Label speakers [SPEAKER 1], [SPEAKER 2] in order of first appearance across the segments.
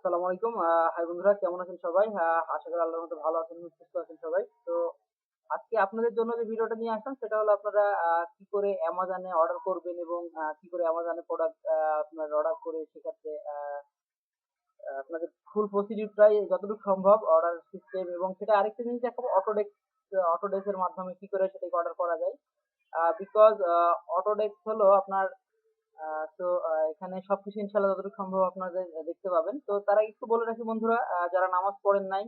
[SPEAKER 1] আসসালামু আলাইকুম। হাই বন্ধুরা, কেমন আছেন সবাই? আশা করি আল্লাহর মধ্যে ভালো আছেন, সুস্থ আছেন সবাই। তো আজকে আপনাদের জন্য যে ভিডিওটা নিয়ে আসলাম সেটা হলো আপনারা কি করে অ্যামাজনে অর্ডার করবেন এবং কি করে অ্যামাজনে প্রোডাক্ট আপনার অর্ডার করে সেক্ষেত্রে আপনাদের ফুল প্রসিডিউরটাই যতটুকু সম্ভব অর্ডার সিস্টেম এবং সেটা আরেকটা জিনিস দেখাবো অটোডেস্ক এর মাধ্যমে কি করে সেটাকে অর্ডার করা যায়। বিকজ অটোডেস্ক হলো আপনার এখানে সবকিছু ইনশাআল্লাহ যতটুকু সম্ভব আপনাদের দেখতে পাবেন। তো তারা একটু বলে রাখি বন্ধুরা, যারা নামাজ পড়েন নাই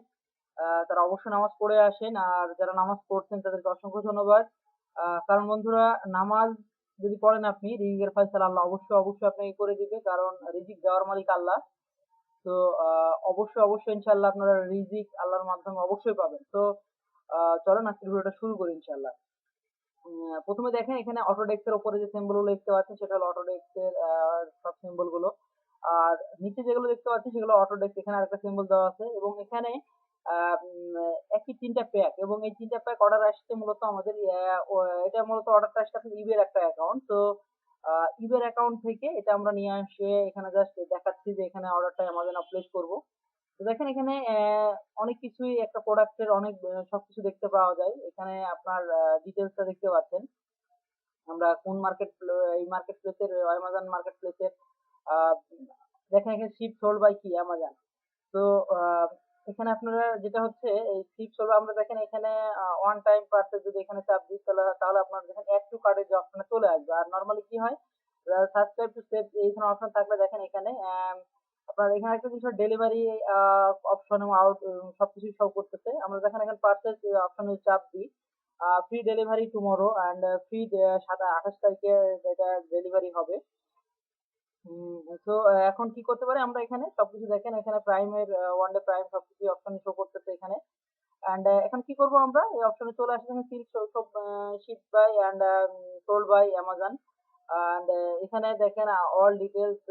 [SPEAKER 1] তারা অবশ্যই নামাজ পড়ে আসেন, আর যারা নামাজ পড়ছেন তাদেরকে অসংখ্য ধন্যবাদ। কারণ বন্ধুরা, নামাজ যদি পড়েন আপনি, রিজিকের ফয়সালা আল্লাহ অবশ্যই অবশ্যই আপনাকে করে দিবে, কারণ রিজিক দেওয়ার মালিক আল্লাহ। তো অবশ্যই অবশ্যই ইনশাআল্লাহ আপনারা রিজিক আল্লাহর মাধ্যমে অবশ্যই পাবেন। তো চলেন আজকের ভিডিওটা শুরু করি ইনশাআল্লাহ। প্রথমে দেখেন এখানে অটোডেস্ক এর উপরে যে সিম্বল গুলো দেখতে পাচ্ছেন সেটা হলো অটোডেস্ক এর সব সিম্বল গুলো। আর নিচে যেগুলো দেখতে পাচ্ছেন সেগুলো অটোডেস্ক, এখানে আরেকটা সিম্বল দেওয়া আছে এবং এখানে একই তিনটা প্যাক, এবং এই তিনটা প্যাক অর্ডার আসছে মূলত আমাদের এটা মূলত অর্ডারটা আসছে আপনার ইবের একটা অ্যাকাউন্ট। তো ইবের অ্যাকাউন্ট থেকে এটা আমরা নিয়ে আসে এখানে জাস্ট দেখাচ্ছি যে এখানে অর্ডারটা অ্যামাজনে প্লেস করব। তো দেখেন এখানে অনেক কিছুই, একটা প্রোডাক্টের অনেক সবকিছু দেখতে পাওয়া যায়। এখানে আপনার ডিটেলসটা দেখতে পাচ্ছেন। আমরা কোন এই মার্কেট প্লেসের, অ্যামাজন মার্কেট প্লেসের দেখেন এখানে শিপ সোল্ড বাই কি অ্যামাজন। তো এখানে আপনারা যেটা হচ্ছে এই শিপ সোল্ড, আমরা দেখেন এখানে ওয়ান টাইম পারচেজ যদি এখানে চাপ দিই তাহলে তাহলে আপনার দেখেন অ্যাড টু কার্টের যে অপশনে চলে আসবে। আর নরমালি কি হয়, সাবস্ক্রাইব টু সেভ এইখানে অপশন থাকলে দেখেন এখানে আপনার এখানে একটা জিনিস ডেলিভারি অপশন এবং আউট সবকিছু শো করতেছে। আমরা দেখেন এখানে পারচেজ অপশনে চাপ দিই, free delivery tomorrow and free 28 তারিখে এটা ডেলিভারি হবে। তো এখন কি করতে পারি আমরা, এখানে সবকিছু দেখেন এখানে প্রাইমের ওয়ান ডে প্রাইম সবকিছু অপশন শো করতেছে এখানে। অ্যান্ড এখন কি করব, আমরা এই অপশনে চলে আসছে এখানে সিল সব ship by and sold by Amazon. And এখানে দেখেন অল ডিটেলস,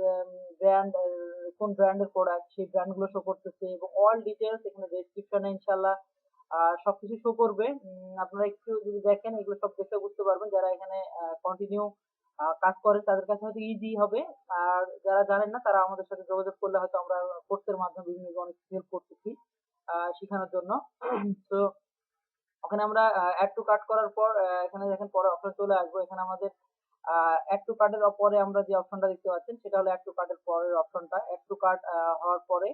[SPEAKER 1] ব্র্যান্ড, কোন ব্র্যান্ডের প্রোডাক্ট সেই ব্র্যান্ড গুলো শো করতেছে এবং অল ডিটেলস এখানে ডেসক্রিপশনে ইনশাল্লাহ সবকিছু শো করবে। আপনারা একটু যদি দেখেন এগুলো সব দেখে বুঝতে পারবেন, যারা এখানে কন্টিনিউ কাজ করে তাদের কাছে হয়তো ইজি হবে। আর যারা জানেন না তারা আমাদের সাথে যোগাযোগ করলে হয়তো আমরা কোর্সের মাধ্যমে বিভিন্ন অনেক হেল্প করতেছি শেখানোর জন্য। তো ওখানে আমরা অ্যাড টু কার্ট করার পর এখানে দেখেন পরে অপশন চলে আসবো। এখানে আমাদের অ্যাড টু কার্টের পরে আমরা যে অপশনটা দেখতে পাচ্ছেন সেটা হলো অ্যাড টু কার্টের পরের অপশনটা। অ্যাড টু কার্ট হওয়ার পরে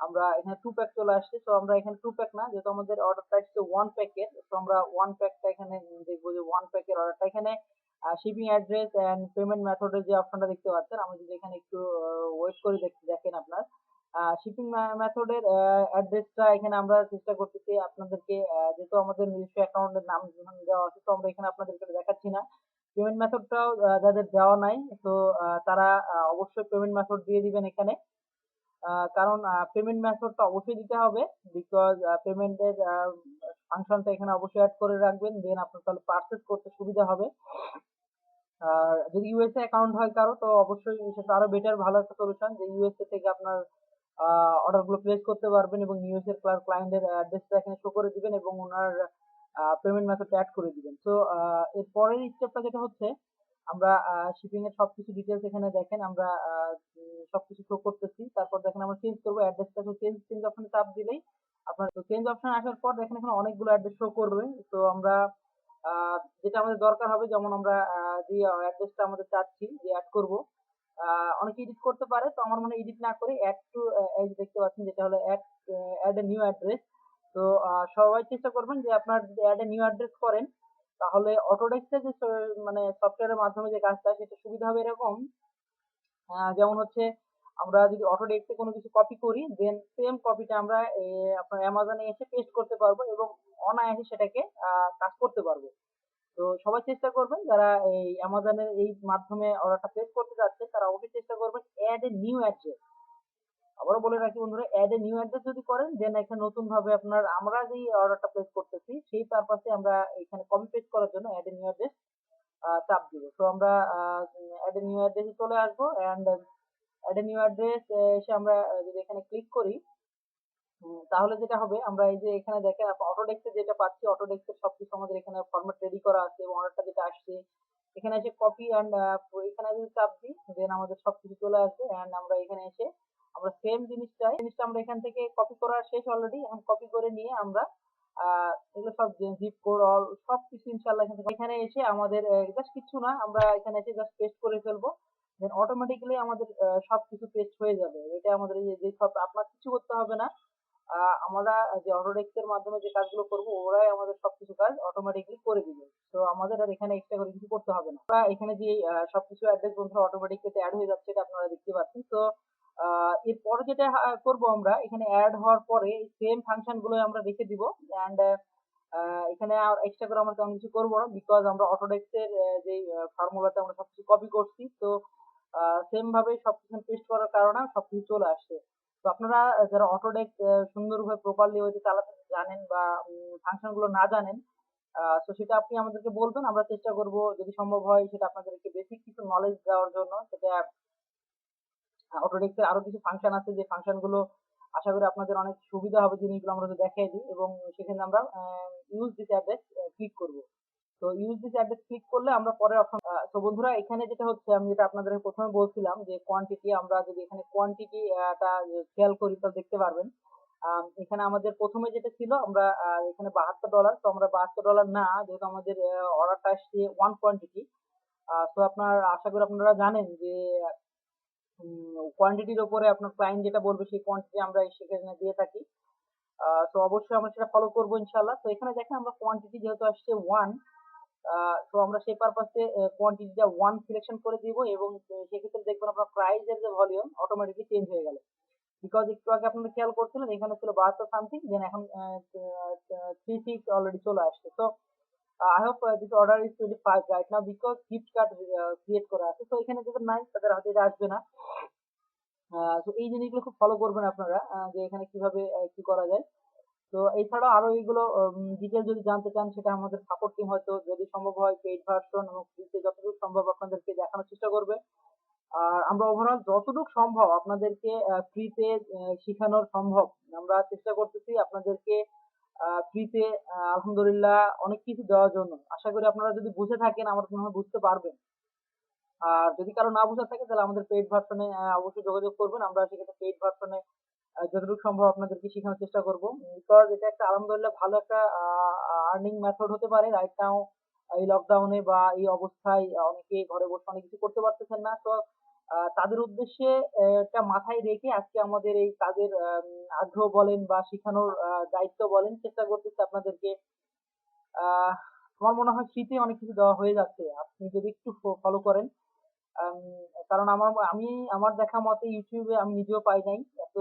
[SPEAKER 1] আমরা এখানে টু প্যাক চলে আসছে। তো আমরা এখানে টু প্যাক না, যেহেতু আমাদের অর্ডারটা আসছে ওয়ান প্যাকের, তো আমরা ওয়ান প্যাকটা এখানে দেখবো যে ওয়ান প্যাকের অর্ডারটা এখানে শিপিং অ্যাড্রেস এন্ড পেমেন্ট মেথডের যে অপশনটা দেখতে পাচ্ছেন, আমি যদি এখানে একটু ওয়েট করে দেখেন আপনার শিপিং মেথডের অ্যাড্রেসটা এখানে আমরা চেষ্টা করতেছি আপনাদেরকে, যেহেতু আমাদের নিজস্ব অ্যাকাউন্টের নাম দেওয়া আছে তো আমরা এখানে আপনাদেরকে দেখাচ্ছি না। পেমেন্ট মেথডটাও যাদের দেওয়া নাই তো তারা অবশ্যই পেমেন্ট মেথড দিয়ে দিবেন এখানে। কারণ পেমেন্ট মেথডটা অবশ্যই দিতে হবে, বিকজ পেমেন্টের ফাংশনটা এখানে অবশ্যই অ্যাড করে রাখবেন, দেন আপনার তাহলে পারচেজ করতে সুবিধা হবে। আর যদি ইউএসএ অ্যাকাউন্ট হয় কারো তো অবশ্যই সেটা আরো বেটার, ভালো একটা সলিউশন যে ইউএসএ থেকে আপনার অর্ডার গুলো প্লেস করতে পারবেন এবং ইউএসএ ক্লায়েন্টের অ্যাড্রেসটা এখানে শো করে দিবেন এবং ওনার পেমেন্ট মেথডটা অ্যাড করে দিবেন। তো এর পরের স্টেপটা যেটা হচ্ছে, আমরা শিপিং এর সবকিছু ডিটেলস এখানে দেখেন আমরা সবকিছু শো করতেছি। তারপর দেখেন আমরা চেঞ্জ করবো অ্যাড্রেসটা, তো চেঞ্জ চেঞ্জ অপশনে চাপ দিলেই আপনার, তো চেঞ্জ অপশন আসার পর দেখেন এখানে অনেকগুলো অ্যাড্রেস শো করবে। তো আমরা যেটা আমাদের দরকার হবে, যেমন আমরা যে অ্যাড্রেসটা আমাদের চাচ্ছি যে অ্যাড করব, অনেকে এডিট করতে পারে, তো আমার মনে হয় এডিট না করে অ্যাড টু, এই যে দেখতে পাচ্ছেন যেটা হলো অ্যাড এ নিউ অ্যাড্রেস। তো সবাই চেষ্টা করবেন যে আপনার যদি অ্যাড এ নিউ অ্যাড্রেস করেন তাহলে অটোডেস্কের যে মানে সফটওয়্যারের মাধ্যমে যে কাজটা সেটা সুবিধা হবে এরকম, যেমন হচ্ছে আমরা যদি অটোডেস্কে কোনো কিছু কপি করি দেন সেম কপিটা আমরা আপনার অ্যামাজনে এসে পেস্ট করতে পারবো এবং অনায়াসে সেটাকে কাজ করতে পারবো। তো সবাই চেষ্টা করবেন যারা এই অ্যামাজনের এই মাধ্যমে অর্ডারটা প্লেস করতে যাচ্ছে তারা অবশ্যই চেষ্টা করবেন অ্যাড এ নিউ অ্যাড্রেস। আবারও বলে রাখি বন্ধুরা, অ্যাড এ নিউ অ্যাড্রেস যদি করেন দেন এখানে নতুন ভাবে আপনার আমরা যেই অর্ডারটা প্লেস করতেছি সেই পারপাসে আমরা এখানে কপি পেস্ট করার জন্য অ্যাড এ নিউ অ্যাড্রেস চাপ দিব। তো আমরা অ্যাড এ নিউ অ্যাড্রেসে চলে আসবো and add a new address এসে আমরা যদি এখানে ক্লিক করি, তাহলে যেটা হবে আমরা এই যে এখানে দেখেন অটোডেস্কে যেটা পাচ্ছি, অটোডেস্কের সবকিছু আমাদের এখানে ফরম্যাট রেডি করা আছে এবং অর্ডারটা যেটা আসছে এখানে এসে কপি অ্যান্ড এখানে যদি চাপ দিই দেন আমাদের সবকিছু চলে আসবে অ্যান্ড আমরা এখানে এসে আমরা সেম জিনিসটা আমরা এখান থেকে কপি করা শেষ অলরেডি। এখন কপি করে নিয়ে আমরা এগুলো সব জিপ কোড অল সবকিছু ইনশাআল্লাহ এখান থেকে এখানে এসে আমাদের জাস্ট কিছু না, আমরা এখানে এসে জাস্ট পেস্ট করে ফেলবো। দেন অটোমেটিক্যালি আমাদের সবকিছু পেস্ট হয়ে যাবে। এটা আমাদের এই যে সব আপনার কিছু করতে হবে না। আমরা যে অটোডেস্ক এর মাধ্যমে যে কাজগুলো করব ওরাই আমাদের সবকিছু কাজ অটোমেটিক্যালি করে দিবে। তো আমাদের আর এখানে এক্সট্রা করে কিছু করতে হবে না। আমরা এখানে যে সবকিছু অ্যাড্রেস বন্ধুরা অটোমেটিক্যালি অ্যাড হয়ে যাচ্ছে, এটা আপনারা দেখতে পাচ্ছেন। তো এরপরে যেটা করব, আমরা এখানে অ্যাড হওয়ার পরে সেম ফাংশন গুলো আমরা রেখে দিব। অ্যান্ড এখানে আর এক্সট্রা করে আমরা তেমন কিছু করবো না, বিকজ আমরা অটোডেস্ক এর যে ফর্মুলাতে আমরা সবকিছু কপি করছি। তো সেম ভাবে সবকিছু পেস্ট করার কারণে সবকিছু চলে আসছে। তো আপনারা যারা অটোডেস্ক সুন্দরভাবে প্রপারলি ওইতে চালাতে জানেন বা ফাংশন গুলো না জানেন, তো সেটা আপনি আমাদেরকে বলবেন, আমরা চেষ্টা করব যদি সম্ভব হয় সেটা আপনাদেরকে বেসিক কিছু নলেজ দেওয়ার জন্য। সেটা অটোডেস্কের আরো কিছু ফাংশন আছে যে ফাংশন গুলো আশা করি আপনাদের অনেক সুবিধা হবে জিনিসগুলো আমরা যদি দেখাই দিই, এবং সেখানে আমরা ইউজ দিস অ্যাড্রেস ক্লিক করব। তো ইউজ দিস অ্যাড্রেস ক্লিক করলে আমরা পরের অপশন। তো বন্ধুরা এখানে যেটা হচ্ছে, আমি যেটা আপনাদের প্রথমে বলছিলাম যে কোয়ান্টিটি, আমরা যদি এখানে কোয়ান্টিটিটা খেয়াল করি তো দেখতে পারবেন এখানে আমাদের প্রথমে যেটা ছিল আমরা এখানে $72, তো আমরা $72 না, যেহেতু আমাদের অর্ডারটা আসছে ওয়ান কোয়ান্টিটি। তো আপনার আশা করি আপনারা জানেন যে কোয়ান্টিটির উপরে আপনার ক্লায়েন্ট যেটা বলবে সেই কোয়ান্টিটি আমরা সেখানে দিয়ে থাকি। তো অবশ্যই আমরা সেটা ফলো করবো ইনশাল্লাহ। তো এখানে দেখেন আমরা কোয়ান্টিটি যেহেতু আসছে ওয়ান, তো আমরা সেই পারপাসে কোয়ান্টিটিটা ওয়ান সিলেকশন করে দিব, এবং সেক্ষেত্রে দেখবেন আপনার প্রাইসের যে ভলিউম অটোমেটিকলি চেঞ্জ হয়ে গেল। বিকজ একটু আগে আপনারা খেয়াল করছিলেন এখানে ছিল 72 সামথিং, দেন এখন 36 অলরেডি চলে আসছে। তো I hope this order is 25 right now because gift card create করা আছে। তো এখানে যাদের নাই তাদের হাতে এটা আসবে না। তো এই জিনিসগুলো খুব ফলো করবেন আপনারা, যে এখানে কিভাবে কি করা যায়। তো এছাড়াও আরো এইগুলো ডিটেল যদি জানতে চান সেটা আমাদের সাপোর্ট টিম হয়তো যদি সম্ভব হয় পেইড ভার্সন এবং ফ্রিতে যতটুকু সম্ভব আপনাদেরকে দেখানোর চেষ্টা করবে। আর আমরা ওভারঅল যতটুকু সম্ভব আপনাদেরকে ফ্রিতে শেখানোর সম্ভব আমরা চেষ্টা করতেছি আপনাদেরকে ফ্রিতে আলহামদুলিল্লাহ অনেক কিছু দেওয়ার জন্য। আশা করি আপনারা যদি বুঝে থাকেন আমার মনে হয় বুঝতে পারবেন। আর যদি কারো না বোঝা থাকে তাহলে আমাদের পেইড ভার্সনে অবশ্যই যোগাযোগ করবেন। আমরা সেক্ষেত্রে পেইড ভার্সনে যতটুকু সম্ভব আপনাদেরকে শেখানোর চেষ্টা করব, বিকজ এটা একটা আলহামদুলিল্লাহ ভালো একটা আর্নিং মেথড হতে পারে রাইট নাও। এই লকডাউনে বা এই অবস্থায় অনেকে ঘরে বসে অনেক কিছু করতে পারতেছেন না। তো তাদের উদ্দেশ্যে এটা মাথায় রেখে আজকে আমাদের এই কাজের আগ্রহ বলেন বা শেখানোর দায়িত্ব বলেন চেষ্টা করতেছি আপনাদেরকে। আহ আমার মনে হয় ফ্রিতে অনেক কিছু দেওয়া হয়ে যাচ্ছে আপনি যদি একটু ফলো করেন। আম, কারণ আমি আমার দেখা মতে ইউটিউবে আমি নিজেও পাই নাই এত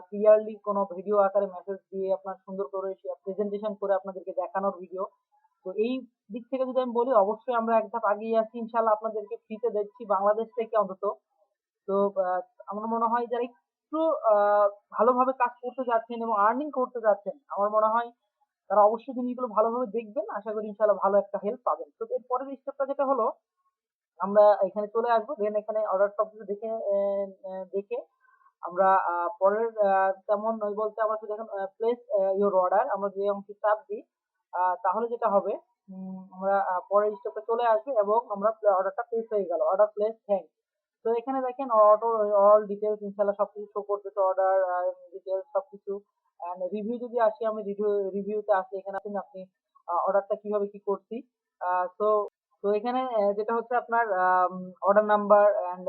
[SPEAKER 1] ক্লিয়ারলি কোনো ভিডিও আকারে মেসেজ দিয়ে আপনার সুন্দর করে প্রেজেন্টেশন করে আপনাদেরকে দেখানোর ভিডিও। তো এই দিক থেকে যদি আমি বলি অবশ্যই আমরা এক ধাপ আগিয়ে আছি ইনশাল্লাহ, আপনাদেরকে ফ্রিতে দিচ্ছি বাংলাদেশ থেকে অন্তত। তো আহ, আমার মনে হয় যারা একটু ভালোভাবে কাজ করতে যাচ্ছেন এবং আর্নিং করতে যাচ্ছেন, আমার মনে হয় তারা অবশ্যই জিনিসগুলো ভালোভাবে দেখবেন। আশা করি ইনশাল্লাহ ভালো একটা হেল্প পাবেন। তো এর পরের স্টেপটা যেটা হলো, আমরা এখানে চলে আসবো, দেন এখানে অর্ডার সবকিছু দেখে আমরা পরের তেমন নয় বলতে আমরা শুধু এখন প্লেস ইওর অর্ডার আমরা যে অংশে চাপ দিই, তাহলে যেটা হবে আমরা পরের স্টেপে চলে আসবে এবং আমরা অর্ডারটা প্লেস হয়ে গেল, অর্ডার প্লেস থ্যাংক। তো এখানে দেখেন অটো অল ডিটেলস ইনশাল্লাহ সবকিছু শো করতেছে, অর্ডার ডিটেলস সবকিছু। এন্ড রিভিউ যদি আসি, আমি রিভিউতে আসি, এখানে আপনি অর্ডারটা কিভাবে কি করছি। তো তো এখানে যেটা হচ্ছে আপনার order number and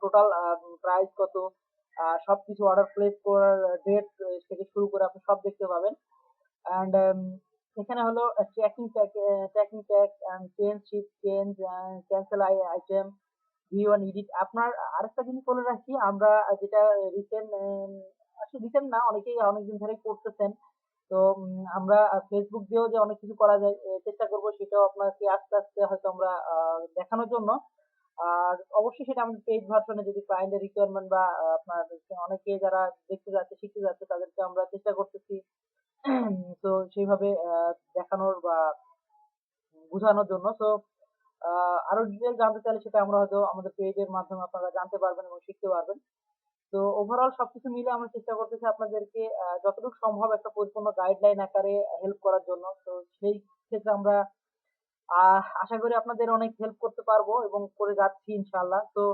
[SPEAKER 1] total price কত, সবকিছু অর্ডার প্লেস করার ডেট থেকে শুরু করে আপনি সব দেখতে পাবেন। এন্ড এখানে হলো tracking tag and change ship change cancel item view and edit. আপনার আরেকটা জিনিস বলে রাখি, আমরা যেটা রিসেন্ট আসলে রিসেন্ট না, অনেকেই অনেকদিন ধরে করতেছেন। তো আমরা ফেসবুক দিয়েও যে অনেক কিছু করা যায় চেষ্টা করব, সেটাও আপনাকে আস্তে আস্তে হয়তো আমরা দেখানোর জন্য। আর অবশ্যই সেটা আমাদের পেইড ভার্সনে যদি ক্লায়েন্টের রিকোয়ারমেন্ট বা আপনার অনেকে যারা দেখতে যাচ্ছে শিখতে যাচ্ছে তাদেরকে আমরা চেষ্টা করতেছি তো সেইভাবে দেখানোর বা বোঝানোর জন্য। তো আরো ডিটেল জানতে চাইলে সেটা আমরা হয়তো আমাদের পেজের মাধ্যমে আপনারা জানতে পারবেন এবং শিখতে পারবেন। তো ওভারঅল সবকিছু মিলে আমরা চেষ্টা করতেছি আপনাদেরকে যতটুকু সম্ভব একটা পরিপূর্ণ গাইডলাইন আকারে হেল্প করার জন্য। তো সেই ক্ষেত্রে আমরা আশা করি আপনাদের অনেক হেল্প করতে পারবো এবং করে যাচ্ছি ইনশাআল্লাহ। তো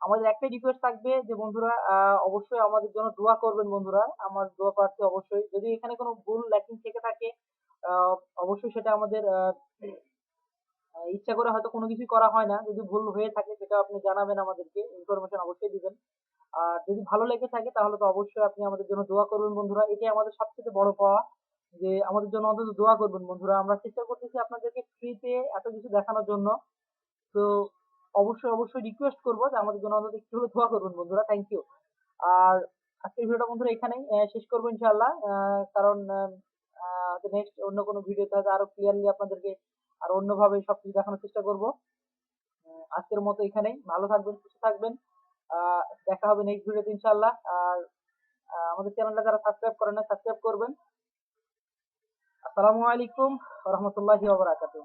[SPEAKER 1] আমাদের একটাই রিকোয়েস্ট থাকবে যে বন্ধুরা অবশ্যই আমাদের জন্য দোয়া করবেন বন্ধুরা। আমার দোয়া প্রার্থী অবশ্যই। যদি এখানে কোনো ভুল ল্যাকিং থেকে থাকে আ অবশ্যই সেটা আমাদের ইচ্ছা করে হয়তো কোনো কিছুই করা হয় না। যদি ভুল হয়ে থাকে সেটা আপনি জানাবেন আমাদেরকে। ইনফরমেশন অবশ্যই দিবেন। আর যদি ভালো লেগে থাকে তাহলে তো অবশ্যই আপনি আমাদের জন্য দোয়া করবেন বন্ধুরা। এটাই আমাদের সবথেকে বড় পাওয়া যে আমাদের জন্য অন্তত দোয়া করবেন বন্ধুরা। আমরা চেষ্টা করতেছি আপনাদেরকে ফ্রিতে এত কিছু দেখানোর জন্য। তো অবশ্যই রিকোয়েস্ট করব যে আমাদের জন্য অন্তত একটু হলেও দোয়া করবেন বন্ধুরা। Thank you. আর আজকের ভিডিওটা বন্ধুরা এখানেই শেষ করব ইনশাআল্লাহ। কারণ হয়তো নেক্সট অন্য কোনো ভিডিওতে হয়তো আরো ক্লিয়ারলি আপনাদেরকে আরো অন্যভাবে সবকিছু দেখানোর চেষ্টা করব। আজকের মতো এখানেই। ভালো থাকবেন, সুস্থ থাকবেন। আ দেখা হবে নেক্সট ভিডিওতে ইনশাআল্লাহ। আর আমাদের চ্যানেলটা যারা সাবস্ক্রাইব করেন নাই সাবস্ক্রাইব করবেন। আসসালামু আলাইকুম ওয়া রাহমাতুল্লাহি ওয়া বারাকাতুহু।